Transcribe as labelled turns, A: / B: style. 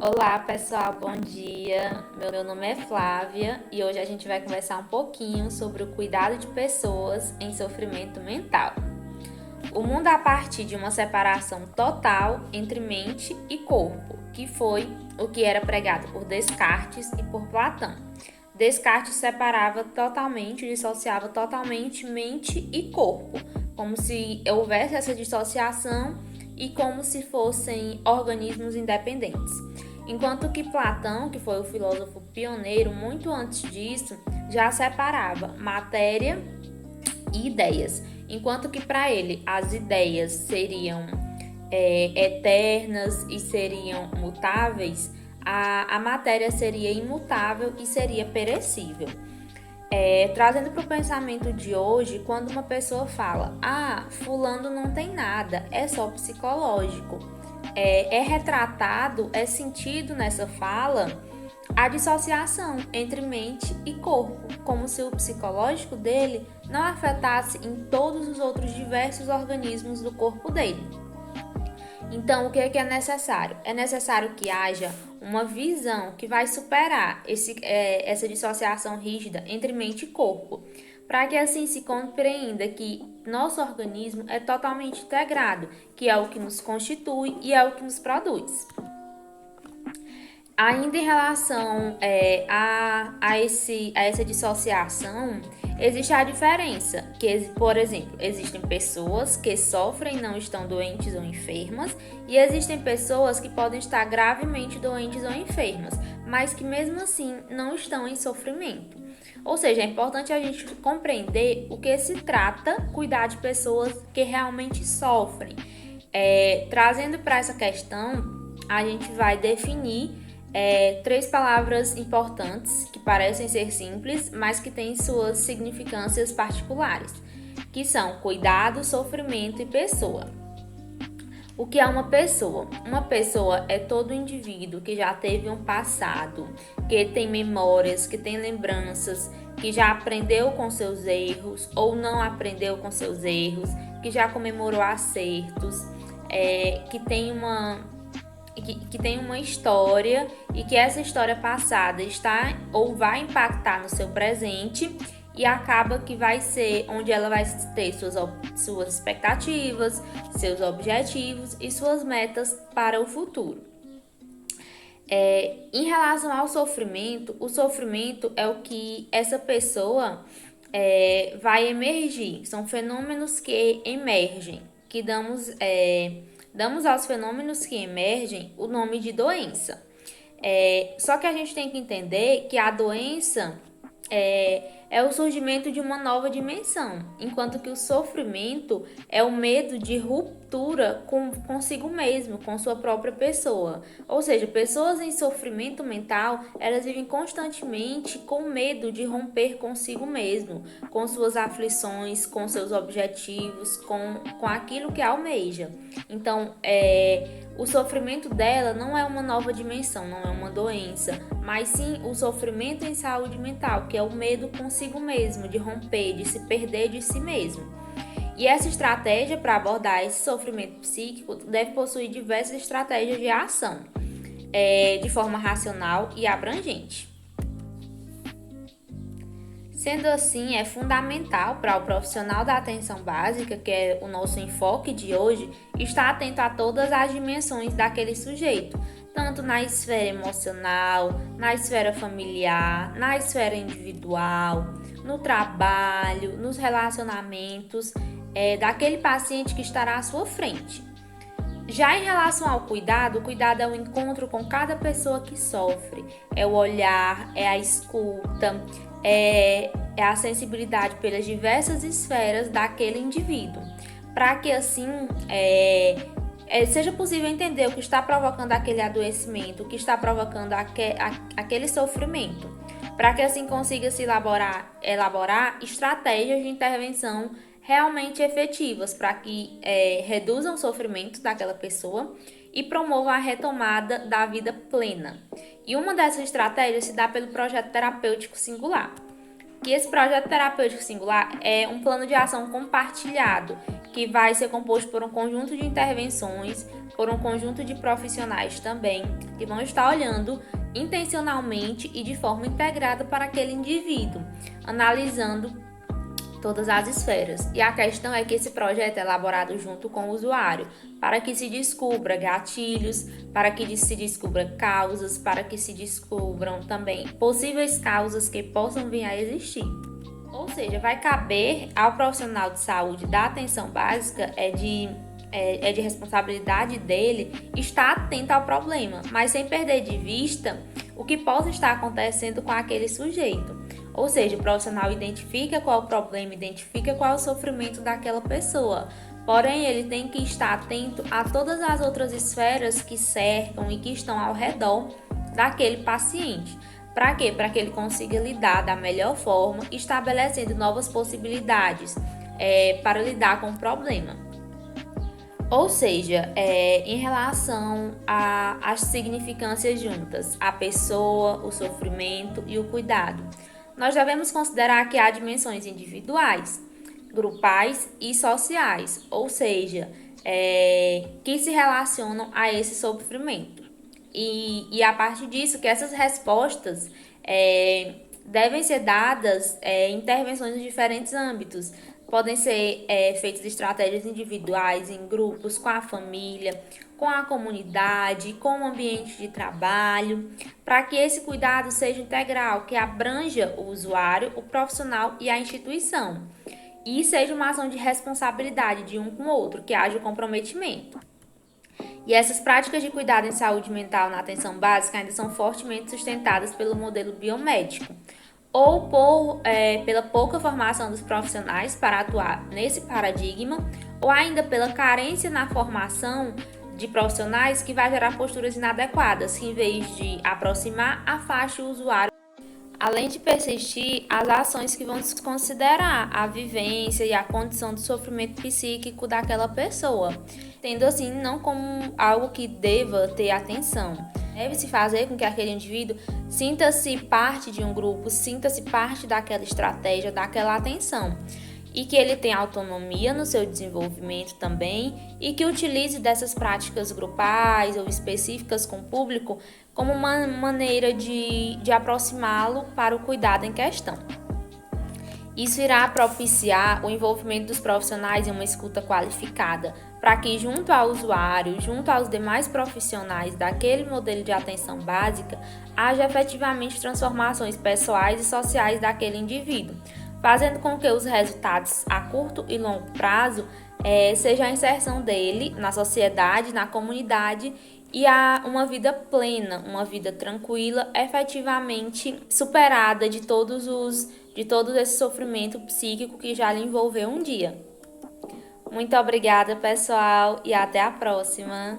A: Olá pessoal, bom dia. Meu nome é Flávia e hoje a gente vai conversar um pouquinho sobre o cuidado de pessoas em sofrimento mental. O mundo a partir de uma separação total entre mente e corpo, que foi o que era pregado por Descartes e por Platão. Descartes separava totalmente, dissociava totalmente mente e corpo, como se houvesse essa dissociação e como se fossem organismos independentes. Enquanto que Platão, que foi o filósofo pioneiro, muito antes disso, já separava matéria e ideias. Enquanto que para ele as ideias seriam eternas e seriam mutáveis, a matéria seria imutável e seria perecível. Trazendo para o pensamento de hoje, quando uma pessoa fala, fulano não tem nada, é só psicológico, é retratado, é sentido nessa fala a dissociação entre mente e corpo, como se o psicológico dele não afetasse em todos os outros diversos organismos do corpo dele. Então, o que é necessário? É necessário que haja uma visão que vai superar essa dissociação rígida entre mente e corpo, para que assim se compreenda que nosso organismo é totalmente integrado, que é o que nos constitui e é o que nos produz. Ainda em relação a essa dissociação, existe a diferença, que, por exemplo, existem pessoas que sofrem e não estão doentes ou enfermas, e existem pessoas que podem estar gravemente doentes ou enfermas, mas que mesmo assim não estão em sofrimento. Ou seja, é importante a gente compreender o que se trata cuidar de pessoas que realmente sofrem. Trazendo para essa questão, a gente vai definir três palavras importantes que parecem ser simples, mas que têm suas significâncias particulares, que são cuidado, sofrimento e pessoa. O que é uma pessoa? Uma pessoa é todo indivíduo que já teve um passado, que tem memórias, que tem lembranças, que já aprendeu com seus erros ou não aprendeu com seus erros, que já comemorou acertos, que tem uma história e que essa história passada está ou vai impactar no seu presente e acaba que vai ser onde ela vai ter suas expectativas, seus objetivos e suas metas para o futuro. Em relação ao sofrimento, o sofrimento é o que essa pessoa vai emergir. São fenômenos que emergem, que damos aos fenômenos que emergem o nome de doença. Só que a gente tem que entender que a doença é o surgimento de uma nova dimensão, enquanto que o sofrimento é o medo de ruptura consigo mesmo, com sua própria pessoa. Ou seja, pessoas em sofrimento mental, elas vivem constantemente com medo de romper consigo mesmo, com suas aflições, com seus objetivos, com aquilo que almeja. Então, o sofrimento dela não é uma nova dimensão, não é uma doença, mas sim o sofrimento em saúde mental, que é o medo consigo mesmo, de romper, de se perder de si mesmo. E essa estratégia para abordar esse sofrimento psíquico deve possuir diversas estratégias de ação, de forma racional e abrangente. Sendo assim, é fundamental para o profissional da atenção básica, que é o nosso enfoque de hoje, estar atento a todas as dimensões daquele sujeito, tanto na esfera emocional, na esfera familiar, na esfera individual, no trabalho, nos relacionamentos, daquele paciente que estará à sua frente. Já em relação ao cuidado, o cuidado é o encontro com cada pessoa que sofre, é o olhar, é a escuta, é a sensibilidade pelas diversas esferas daquele indivíduo, para que assim seja possível entender o que está provocando aquele adoecimento, o que está provocando aquele sofrimento, para que assim consiga se elaborar estratégias de intervenção realmente efetivas para que reduzam o sofrimento daquela pessoa e promovam a retomada da vida plena. E uma dessas estratégias se dá pelo projeto terapêutico singular. Que esse projeto terapêutico singular é um plano de ação compartilhado que vai ser composto por um conjunto de intervenções, por um conjunto de profissionais também, que vão estar olhando intencionalmente e de forma integrada para aquele indivíduo, analisando todas as esferas. E a questão é que esse projeto é elaborado junto com o usuário, para que se descubra gatilhos, para que se descubra causas, para que se descubram também possíveis causas que possam vir a existir. Ou seja, vai caber ao profissional de saúde da atenção básica é de responsabilidade dele estar atento ao problema, mas sem perder de vista o que possa estar acontecendo com aquele sujeito. Ou seja, o profissional identifica qual é o problema, identifica qual é o sofrimento daquela pessoa. Porém, ele tem que estar atento a todas as outras esferas que cercam e que estão ao redor daquele paciente. Para quê? Para que ele consiga lidar da melhor forma, estabelecendo novas possibilidades para lidar com o problema. Ou seja, em relação às significâncias juntas, a pessoa, o sofrimento e o cuidado, nós devemos considerar que há dimensões individuais, grupais e sociais, ou seja, que se relacionam a esse sofrimento. E a partir disso, que essas respostas devem ser dadas em intervenções em diferentes âmbitos. Podem ser feitas estratégias individuais, em grupos, com a família, com a comunidade, com o ambiente de trabalho, para que esse cuidado seja integral, que abranja o usuário, o profissional e a instituição. E seja uma ação de responsabilidade de um com o outro, que haja o comprometimento. E essas práticas de cuidado em saúde mental na atenção básica ainda são fortemente sustentadas pelo modelo biomédico, ou pela pouca formação dos profissionais para atuar nesse paradigma, ou ainda pela carência na formação de profissionais que vai gerar posturas inadequadas, que em vez de aproximar, afaste o usuário, além de persistir as ações que vão desconsiderar a vivência e a condição de sofrimento psíquico daquela pessoa, tendo assim não como algo que deva ter atenção. Deve-se fazer com que aquele indivíduo sinta-se parte de um grupo, sinta-se parte daquela estratégia, daquela atenção, e que ele tenha autonomia no seu desenvolvimento também e que utilize dessas práticas grupais ou específicas com o público como uma maneira de aproximá-lo para o cuidado em questão. Isso irá propiciar o envolvimento dos profissionais em uma escuta qualificada, para que, junto ao usuário, junto aos demais profissionais daquele modelo de atenção básica, haja efetivamente transformações pessoais e sociais daquele indivíduo, fazendo com que os resultados a curto e longo prazo seja a inserção dele na sociedade, na comunidade e a uma vida plena, uma vida tranquila, efetivamente superada de todo esse sofrimento psíquico que já lhe envolveu um dia. Muito obrigada, pessoal, e até a próxima!